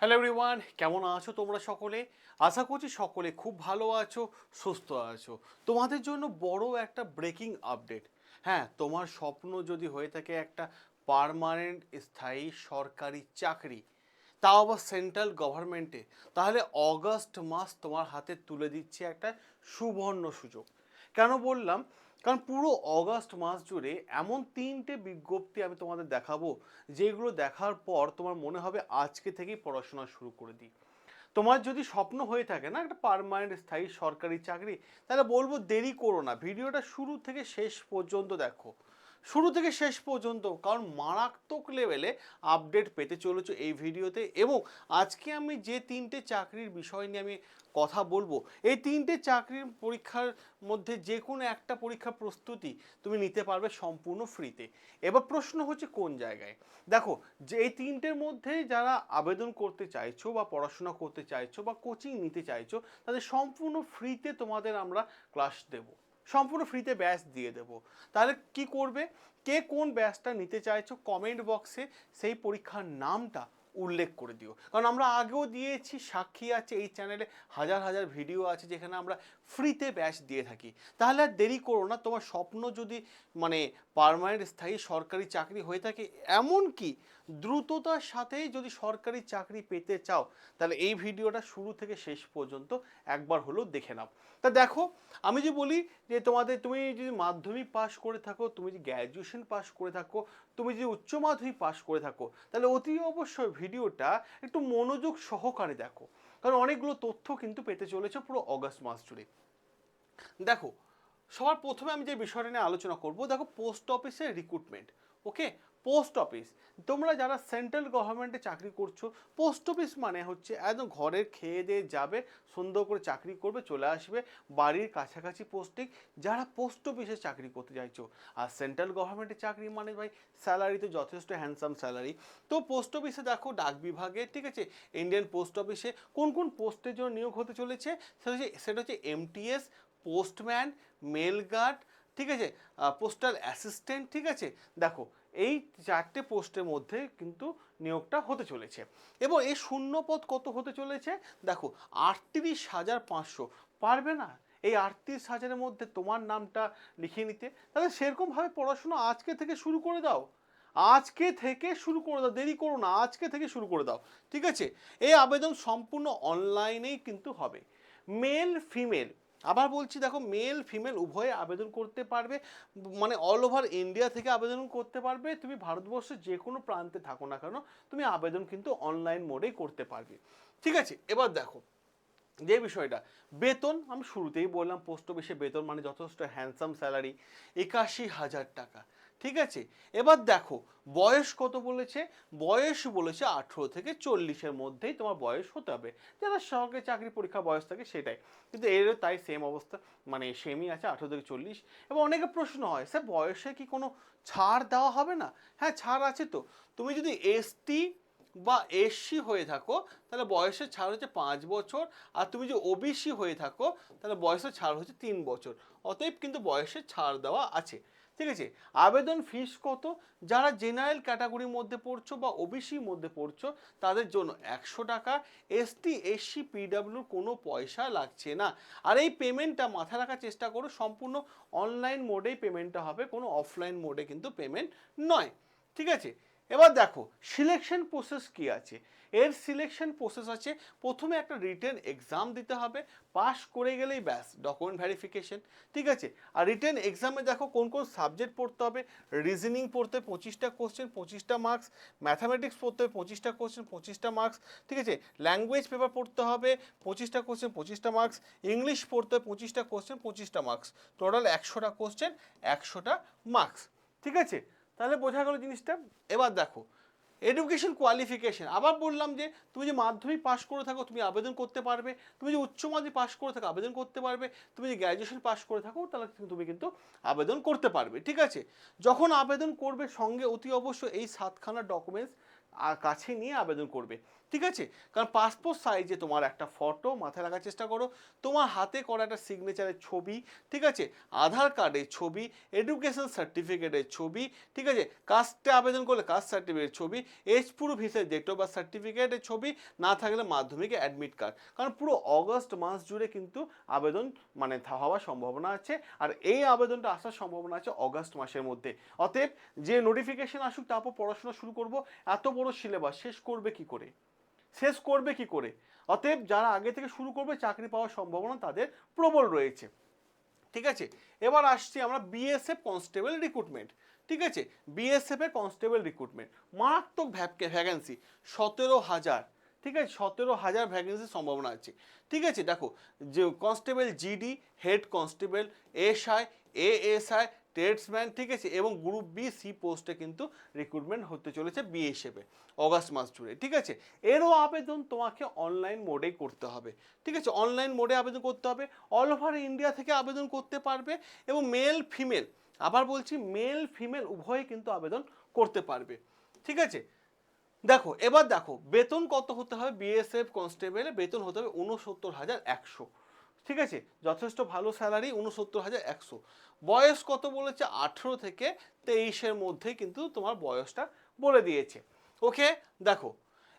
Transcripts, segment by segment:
Hello everyone, কেমন আছো তোমরা সকলে? আশা করছি সকলে খুব ভালো আছো, সুস্থ আছো। তোমাদের জন্য বড় একটা ব্রেকিং আপডেট। হ্যাঁ, তোমার স্বপ্ন যদি হয়ে থাকে একটা পার্মানেন্ট স্থায়ী সরকারি চাকরি, তাও আবার সেন্ট্রাল গভর্নমেন্টে, তাহলে অগাস্ট মাস তোমার হাতে তুলে দিচ্ছে একটা সুবর্ণ সুযোগ। কেন বললাম? কারণ পুরো অগাস্ট মাস জুড়ে এমন তিনটে বিজ্ঞপ্তি আমি তোমাদের দেখাবো, যেগুলো দেখার পর তোমার মনে হবে আজকে থেকেই পড়াশোনা শুরু করে দিই। তোমার যদি স্বপ্ন হয়ে থাকে না একটা পার্মানেন্ট স্থায়ী সরকারি চাকরি, তাহলে বলবো দেরি করো না, ভিডিওটা শুরু থেকে শেষ পর্যন্ত দেখো। শুরু থেকে শেষ পর্যন্ত, কারণ মারাত্মক লেভেলে আপডেট পেতে চলেছো এই ভিডিওতে। এবং আজকে আমি যে তিনটে চাকরির বিষয় নিয়ে আমি কথা বলবো, এই তিনটে চাকরির পরীক্ষার মধ্যে যে কোনো একটা পরীক্ষার প্রস্তুতি তুমি নিতে পারবে সম্পূর্ণ ফ্রিতে। এবার প্রশ্ন হচ্ছে কোন জায়গায়। দেখো, যে এই তিনটের মধ্যে যারা আবেদন করতে চাইছো বা পড়াশোনা করতে চাইছো বা কোচিং নিতে চাইছো, তাদের সম্পূর্ণ ফ্রিতে তোমাদের আমরা ক্লাস দেবো, সম্পূর্ণ ফ্রিতে ব্যাচ দিয়ে দেবো। তাহলে কি করবে? কে কোন ব্যাচটা নিতে চাইছো কমেন্ট বক্সে সেই পরীক্ষার নামটা উল্লেখ করে দিও। কারণ আমরা আগেও দিয়েছি, সাক্ষী আছে এই চ্যানেলে, হাজার হাজার ভিডিও আছে যেখানে আমরা ফ্রিতে ব্যাচ দিয়ে থাকি। তাহলে আর দেরি করো না, তোমার স্বপ্ন যদি মানে পার্মানেন্ট স্থায়ী সরকারি চাকরি হয়ে থাকে, এমনকি দ্রুততার সাথেই যদি সরকারি চাকরি পেতে চাও, তাহলে এই ভিডিওটা শুরু থেকে শেষ পর্যন্ত একবার হলেও দেখে নাও। তা দেখো, আমি যে বলি যে তুমি যদি মাধ্যমিক পাস করে থাকো, তুমি যদি গ্র্যাজুয়েশন পাস করে থাকো, তুমি যদি উচ্চ মাধ্যমিক পাস করে থাকো, তাহলে অতি অবশ্যই ভিডিওটা একটু মনোযোগ সহকারে দেখো। কারণ অনেকগুলো তথ্য কিন্তু পেতে চলেছে পুরো অগাস্ট মাস জুড়ে। দেখো, সবার প্রথমে আমি যে বিষয়টা নিয়ে আলোচনা করব, দেখো পোস্ট অফিসের রিক্রুটমেন্ট। ওকে, পোস্ট অফিস, তোমরা যারা সেন্ট্রাল গভর্নমেন্টে চাকরি করছো, পোস্ট অফিস মানে হচ্ছে একদম ঘরের খেয়ে দিয়ে যাবে, সুন্দর করে চাকরি করবে, চলে আসবে, বাড়ির কাছাকাছি পোস্টিং। যারা পোস্ট অফিসে চাকরি করতে চাইছো, আর সেন্ট্রাল গভর্নমেন্টের চাকরি মানে ভাই স্যালারি তো যথেষ্ট হ্যান্ডসাম স্যালারি। তো পোস্ট অফিসে দেখো, ডাক বিভাগে, ঠিক আছে, ইন্ডিয়ান পোস্ট অফিসে কোন কোন পোস্টের জন্য নিয়োগ হতে চলেছে, সেটা হচ্ছে এমটিএস, পোস্টম্যান, মেল গার্ড, ঠিক আছে, পোস্টাল অ্যাসিস্ট্যান্ট, ঠিক আছে। দেখো, এই চারটে পোস্টের মধ্যে কিন্তু নিয়োগটা হতে চলেছে। এবং এই শূন্য পদ কত হতে চলেছে? দেখো, 38,500। পারবে না এই 38,000-এর মধ্যে তোমার নামটা লিখিয়ে নিতে? তাহলে সেরকমভাবে পড়াশোনা আজকে থেকে শুরু করে দাও, আজকে থেকে শুরু করে দাও, দেরি করো না, আজকে থেকে শুরু করে দাও, ঠিক আছে। এই আবেদন সম্পূর্ণ অনলাইনেই কিন্তু হবে। মেল ফিমেল, আবার বলছি, দেখো মেল ফিমেল উভয়ে আবেদন করতে পারবে, মানে অল ওভার ইন্ডিয়া থেকে আবেদন করতে পারবে। তুমি ভারতবর্ষের যে কোনো প্রান্তে থাকো না কেন, তুমি আবেদন কিন্তু অনলাইন মোডেই করতে পারবে, ঠিক আছে। এবার দেখো যে বিষয়টা, বেতন আমি শুরুতেই বললাম, পোস্ট অফিসে বেতন মানে যথেষ্ট হ্যান্ডসাম স্যালারি, 81,000 টাকা, ঠিক আছে। এবার দেখো বয়স কত বলেছে, বয়স বলেছে 18 থেকে 40-এর মধ্যেই তোমার বয়স হতে হবে, যারা সরকারি চাকরি পরীক্ষা বয়স থাকে সেটাই, কিন্তু এরও তাই সেম অবস্থা, মানে সেমই আছে 18 থেকে 40। এবং অনেকে প্রশ্ন হয়, স্যার বয়সে কি কোনো ছাড় দেওয়া হবে না? হ্যাঁ, ছাড় আছে তো। তুমি যদি এসটি বা এসসি হয়ে থাকো, তাহলে বয়সের ছাড় হচ্ছে 5 বছর। আর তুমি যদি ওবিসি হয়ে থাকো, তাহলে বয়সের ছাড় হচ্ছে 3 বছর। অতএব কিন্তু বয়সের ছাড় দেওয়া আছে, ঠিক আছে। আবেদন ফিস কত? যারা জেনারেল ক্যাটাগরির মধ্যে পড়ছো বা ওবিসির মধ্যে পড়ছো, তাদের জন্য 100 টাকা। এসটি এসসি পিডাব্লিউর কোনো পয়সা লাগছে না। আর এই পেমেন্টটা মাথায় রাখার চেষ্টা করো, সম্পূর্ণ অনলাইন মোডেই পেমেন্টটা হবে, কোনো অফলাইন মোডে কিন্তু পেমেন্ট নয়, ঠিক আছে। এবার দেখো সিলেকশন প্রসেস কি আছে। এর সিলেকশন প্রসেস আছে, প্রথমে একটা রিটেন এক্সাম দিতে হবে, পাস করে গেলেই ব্যাস ডকুমেন্ট ভেরিফিকেশন, ঠিক আছে। আর রিটেন এক্সামে দেখো কোন কোন সাবজেক্ট পড়তে হবে। রিজনিং পড়তে 25টা কোশ্চেন, 25টা মার্কস। ম্যাথামেটিক্স পড়তে হবে 25টা কোশ্চেন, 25টা মার্কস, ঠিক আছে। ল্যাঙ্গুয়েজ পেপার পড়তে হবে 25টা কোশ্চেন, 25টা মার্কস। ইংলিশ পড়তে হবে 25টা কোশ্চেন, 25টা মার্কস। টোটাল 100টা কোশ্চেন, 100টা মার্কস, ঠিক আছে। তাহলে বোঝা গেল জিনিসটা। এবার দেখো এডুকেশন কোয়ালিফিকেশন, আবার বললাম যে তুমি যে মাধ্যমিক পাস করে থাকো তুমি আবেদন করতে পারবে, তুমি যে উচ্চ মাধ্যমিক পাস করে থাকো আবেদন করতে পারবে, তুমি যে গ্র্যাজুয়েশন পাস করে থাকো তাহলে তুমি কিন্তু আবেদন করতে পারবে, ঠিক আছে। যখন আবেদন করবে সঙ্গে অতি অবশ্যই এই 7খানা ডকুমেন্টস কাছে নিয়ে আবেদন করবে। ঠিক আছে, কারণ পাসপোর্ট সাইজে তোমার একটা ফটো মাথায় রাখার চেষ্টা করো, তোমার হাতে করা একটা সিগনেচারের ছবি, ঠিক আছে, আধার কার্ডের ছবি, এডুকেশন সার্টিফিকেটের ছবি, ঠিক আছে, কাস্টে আবেদন করলে কাস্ট সার্টিফিকেটের ছবি, এজ প্রুফ হিসেবে ডেট অফ বার্থ সার্টিফিকেটের ছবি, না থাকলে মাধ্যমিকে অ্যাডমিট কার্ড। কারণ পুরো অগস্ট মাস জুড়ে কিন্তু আবেদন মানে হওয়ার সম্ভাবনা আছে, আর এই আবেদনটা আসার সম্ভাবনা আছে অগস্ট মাসের মধ্যে। অতএব যে নোটিফিকেশন আসুক তারপর পড়াশোনা শুরু করব, এত বড় সিলেবাস শেষ করবে কি করে, শেষ করবে কি করে? অতএব যারা আগে থেকে শুরু করবে চাকরি পাওয়ার সম্ভাবনা তাদের প্রবল রয়েছে। ঠিক আছে, এবার আসছি আমরা বিএসএফ কনস্টেবল রিক্রুটমেন্ট। ঠিক আছে, বিএসএফ এর কনস্টেবল রিক্রুটমেন্ট মারাত্মক ভ্যাকেন্সি 17,000। ঠিক আছে, 17,000 ভ্যাকেন্সির সম্ভাবনা আছে। ঠিক আছে, দেখো যে constable GD, head constable, SI, ASI, tradesman, ঠিক আছে, এবং গ্রুপ বি সি পোস্টে কিন্তু রিক্রুটমেন্ট হতে চলেছে বিএসএফে অগাস্ট মাস জুড়ে। ঠিক আছে, এরও আবেদন তোমাকে অনলাইন মোডেই করতে হবে। ঠিক আছে, অনলাইন মোডে আবেদন করতে হবে, অল ওভার ইন্ডিয়া থেকে আবেদন করতে পারবে, এবং মেল ফিমেল, আবার বলছি মেল ফিমেল উভয়ে কিন্তু আবেদন করতে পারবে। ঠিক আছে, দেখো এবার দেখো বেতন কত হতে হবে, বিএসএফ কনস্টেবলে বেতন হতে হবে 69,100। ঠিক আছে, যথেষ্ট ভালো স্যালারি, 69,100। বয়স কত বলেছে, 18 থেকে 23-এর মধ্যে কিন্তু তোমার বয়সটা বলে দিয়েছে। ওকে, দেখো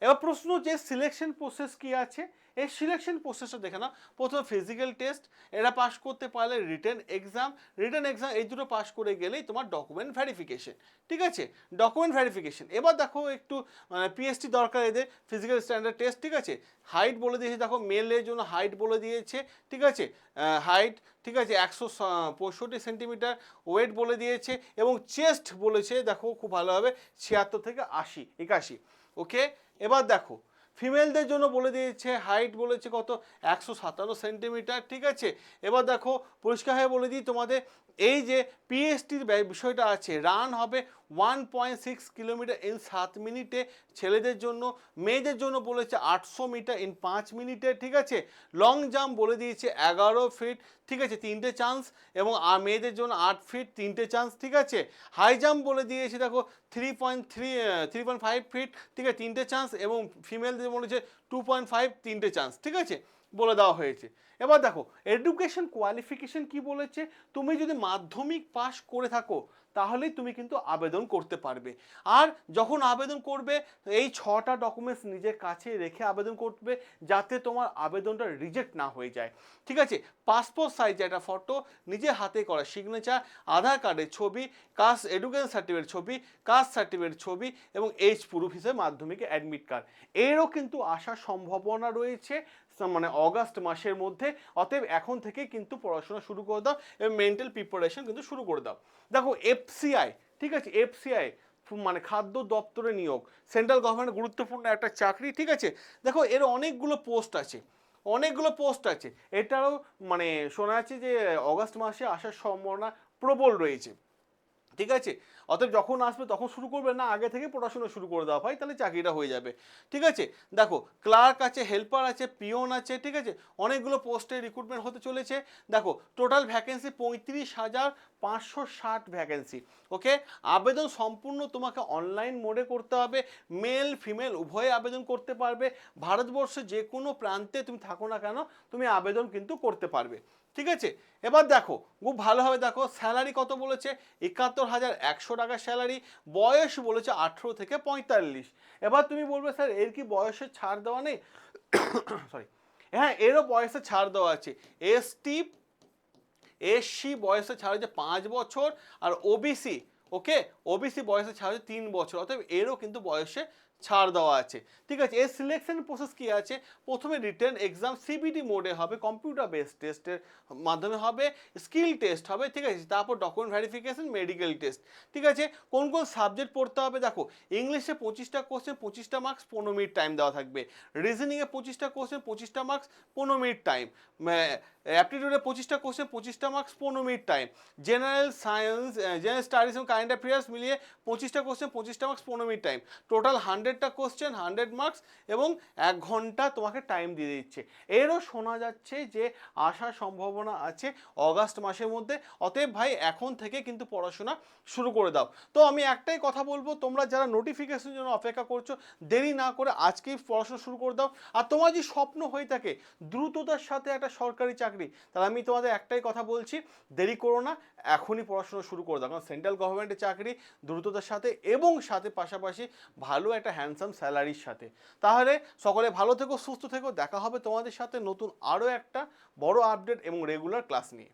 এবার প্রশ্ন যে সিলেকশন প্রসেস কি আছে, এই সিলেকশন প্রসেসটা দেখে না। প্রথমে ফিজিক্যাল টেস্ট, এটা পাস করতে পারলে রিটেন এক্সাম, এই দুটো পাস করে গেলেই তোমার ডকুমেন্ট ভেরিফিকেশন। ঠিক আছে, ডকুমেন্ট ভেরিফিকেশন। এবার দেখো একটু পিএসটি দরকার এদের, ফিজিক্যাল স্ট্যান্ডার্ড টেস্ট। ঠিক আছে, হাইট বলে দিয়েছে, দেখো মেলের জন্য হাইট বলে দিয়েছে। ঠিক আছে, হাইট, ঠিক আছে, 165 সেন্টিমিটার, ওয়েট বলে দিয়েছে, এবং চেস্ট বলেছে দেখো খুব ভালোভাবে 76 থেকে 81। ওকে, এবার দেখো ফিমেলদের জন্য বলে দিয়েছে হাইট বলেছে কত, 157 সেন্টিমিটার। ঠিক আছে, এবার দেখো পরিষ্কার হয়ে বলে দিই তোমাদের, এই যে পিএসটির বিষয়টা আছে, রান হবে 1.6 কিলোমিটার ইন 7 মিনিটে ছেলেদের জন্য, মেয়েদের জন্য বলেছে 800 মিটার ইন 5 মিনিটে। ঠিক আছে, লং জাম্প বলে দিয়েছে 11 ফিট, ঠিক আছে, 3টে চান্স, এবং মেয়েদের জন্য 8 ফিট 3টে চান্স। ঠিক আছে, হাই জাম্প বলে দিয়েছে দেখো 3.5 ফিট, ঠিক আছে, 3টে চান্স, এবং ফিমেলদের বলেছে 2.5 3টে চান্স। ঠিক আছে, বলে দেওয়া হয়েছে। এবার দেখো এডুকেশন কোয়ালিফিকেশন কি বলেছে, তুমি যদি মাধ্যমিক পাস করে থাকো তাহলেই তুমি কিন্তু আবেদন করতে পারবে। আর যখন আবেদন করবে এই 6টা ডকুমেন্টস নিজের কাছে রেখে আবেদন করবে, যাতে তোমার আবেদনটা রিজেক্ট না হয়ে যায়। ঠিক আছে, পাসপোর্ট সাইজ একটা ফটো, নিজের হাতে করা সিগনেচার, আধার কার্ডের ছবি, কাস্ট এডুকেশন সার্টিফিকেট ছবি, কাস্ট সার্টিফিকেট ছবি, এবং এজ প্রুফ হিসেবে মাধ্যমিকে অ্যাডমিট কার্ড। এরও কিন্তু আসার সম্ভাবনা রয়েছে মানে অগাস্ট মাসের মধ্যে। অতএব এখন থেকে কিন্তু পড়াশোনা শুরু করে দাও এবং মেন্টাল প্রিপারেশন কিন্তু শুরু করে দাও। দেখো এফসিআই, ঠিক আছে, এফসিআই মানে খাদ্য দপ্তরে নিয়োগ, সেন্ট্রাল গভর্নমেন্ট গুরুত্বপূর্ণ একটা চাকরি। ঠিক আছে, দেখো এর অনেকগুলো পোস্ট আছে, এটারও মানে শোনা যাচ্ছে যে অগাস্ট মাসে আসার সম্ভাবনা প্রবল রয়েছে। ঠিক আছে, অতএব যখন আসবে তখন শুরু করবে না, আগে থেকে পড়াশোনা শুরু করে দেওয়া হয়, তাহলে চাকরিটা হয়ে যাবে। ঠিক আছে, দেখো ক্লার্ক আছে, হেল্পার আছে, পিওন আছে। ঠিক আছে, অনেকগুলো পোস্টে রিক্রুটমেন্ট হতে চলেছে। দেখো টোটাল ভ্যাকেন্সি 35,560 ভ্যাকেন্সি। ওকে, আবেদন সম্পূর্ণ তোমাকে অনলাইন মোডে করতে হবে, মেল ফিমেল উভয়ে আবেদন করতে পারবে। ভারতবর্ষে যে কোনো প্রান্তে তুমি থাকো না কেন তুমি আবেদন কিন্তু করতে পারবে। ঠিক আছে, এবার দেখো খুব ভালোভাবে দেখো স্যালারি কত বলেছে, 71,100 টাকা স্যালারি, বয়স বলেছে 18 থেকে 45। এবার তুমি বলবে স্যার এর কি বয়সের ছাড় দেওয়া নেই? সরি, হ্যাঁ এরও বয়সে ছাড় দেওয়া আছে। এসসি বয়সে ছাড় হচ্ছে 5 বছর, আর ওবিসি, ওকে, ওবিসি বয়সে ছাড় হচ্ছে 3 বছর। অতএব এরও কিন্তু বয়সে ছাড় দেওয়া আছে। ঠিক আছে, এর সিলেকশন প্রসেস কি আছে, প্রথমে রিটেন এক্সাম সিবিটি মোডে হবে, কম্পিউটার বেসড টেস্টের মাধ্যমে হবে, স্কিল টেস্ট হবে। ঠিক আছে, তারপর ডকুমেন্ট ভেরিফিকেশন, মেডিকেল টেস্ট। ঠিক আছে, কোন কোন সাবজেক্ট পড়তে হবে, দেখো ইংলিশে 25টা কোশ্চেন 25টা মার্কস 15 মিনিট টাইম দেওয়া থাকবে, রিজনিংয়ে 25টা কোশ্চেন 25টা মার্কস 15 মিনিট টাইম, অ্যাপটিটিউডে 25টা কোশ্চেন 25টা marks 15 minute time, general science, general studies এবং কারেন্ট অ্যাফেয়ার্স মিলিয়ে 25টা কোশ্চেন 25টা মার্কস 15 মিনিট টাইম, টোটাল 100 100টা কোশ্চেন 100 মার্কস এবং 1 ঘন্টা তোমাকে টাইম দিয়ে দিচ্ছে। এরও শোনা যাচ্ছে যে আসার সম্ভাবনা আছে অগাস্ট মাসের মধ্যে। অতএব ভাই এখন থেকে কিন্তু পড়াশোনা শুরু করে দাও। তো আমি একটাই কথা বলবো, তোমরা যারা নোটিফিকেশনের জন্য অপেক্ষা করছো দেরি না করে আজকেই পড়াশোনা শুরু করে দাও। আর তোমার যে স্বপ্ন হয়ে থাকে দ্রুততার সাথে একটা সরকারি চাকরি, তাহলে আমি তোমাদের একটাই কথা বলছি, দেরি করো না, এখনই পড়াশোনা শুরু করে দাও। কারণ সেন্ট্রাল গভর্নমেন্টের চাকরি দ্রুততার সাথে এবং সাথে পাশাপাশি ভালো একটা হ্যান্ডসাম স্যালারির সাথে। তাহলে সকলে ভালো থেকো, সুস্থ থেকো, দেখা হবে তোমাদের সাথে নতুন আরও একটা বড় আপডেট এবং রেগুলার ক্লাস নিয়ে।